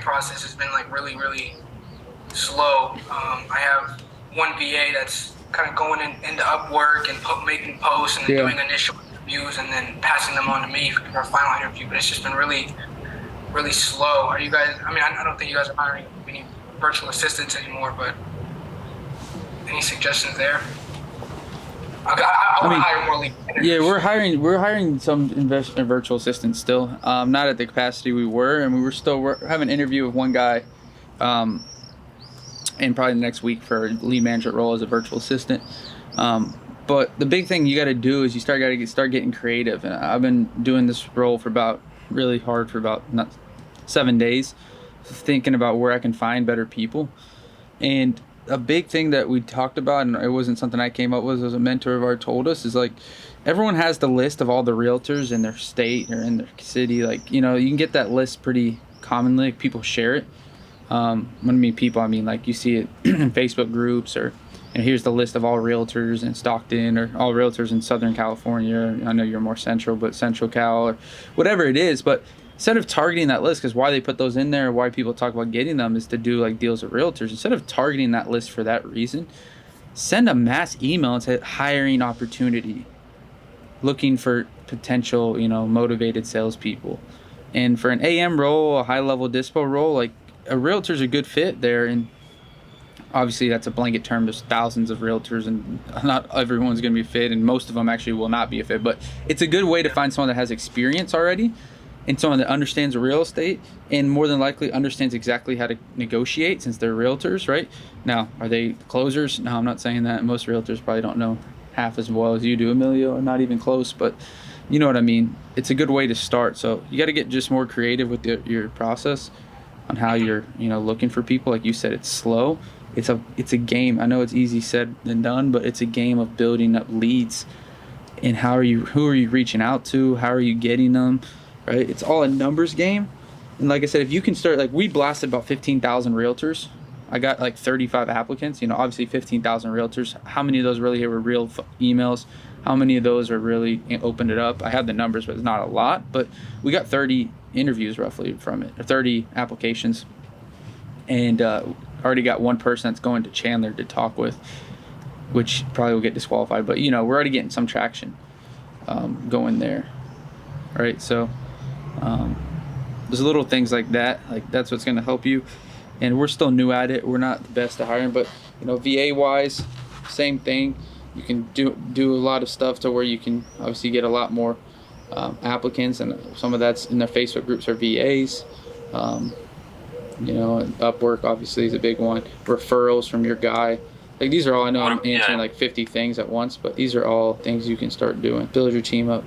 process has been like really, really slow. I have one VA that's kind of going into Upwork and making posts and then doing initial interviews and then passing them on to me for our final interview. But it's just been really, really slow. Are you guys? I mean, I don't think you guys are hiring any virtual assistants anymore, but any suggestions there? I want to hire more lead managers. Yeah, we're hiring some virtual assistants still. Not at the capacity we were, and we're having an interview with one guy, and probably the next week for a lead management role as a virtual assistant. But the big thing you got to do is you start getting creative. And I've been doing this role for about 7 days, thinking about where I can find better people. And a big thing that we talked about, and it wasn't something I came up with, as a mentor of ours told us, is like everyone has the list of all the realtors in their state or in their city. Like, you know, you can get that list pretty commonly. Like, people share it. When I mean people, I mean like you see it in Facebook groups, or here's the list of all realtors in Stockton or all realtors in Southern California. I know you're more central, but Central Cal or whatever it is. But instead of targeting that list, because why they put those in there, why people talk about getting them is to do like deals with realtors. Instead of targeting that list for that reason, send a mass email and say hiring opportunity, looking for potential, you know, motivated salespeople. And for an AM role, a high level dispo role, like a realtor's a good fit there. And obviously that's a blanket term. There's thousands of realtors and not everyone's going to be a fit, and most of them actually will not be a fit. But it's a good way to find someone that has experience already and someone that understands real estate and more than likely understands exactly how to negotiate, since they're realtors, right? Now, are they closers? No, I'm not saying that. Most realtors probably don't know half as well as you do, Emilio, or not even close, but you know what I mean. It's a good way to start. So you got to get just more creative with your process on how you're, you know, looking for people. Like you said, it's slow. It's a game. I know it's easy said than done, but it's a game of building up leads. And who are you reaching out to? How are you getting them? Right? It's all a numbers game. And like I said, if you can start, like we blasted about 15,000 realtors. I got like 35 applicants, you know, obviously 15,000 realtors. How many of those really were real emails? How many of those are really opened it up? I have the numbers, but it's not a lot, but we got 30 interviews roughly from it, or 30 applications. And already got one person that's going to Chandler to talk with, which probably will get disqualified, but you know, we're already getting some traction going there. All right. So there's little things like that. Like that's what's going to help you. And we're still new at it. We're not the best at hiring, but you know, VA wise, same thing. You can do a lot of stuff to where you can obviously get a lot more applicants, and some of that's in their Facebook groups are VAs. You know, Upwork obviously is a big one. Referrals from your guy. Like these are all, I know I'm answering like 50 things at once, but these are all things you can start doing. Build your team up.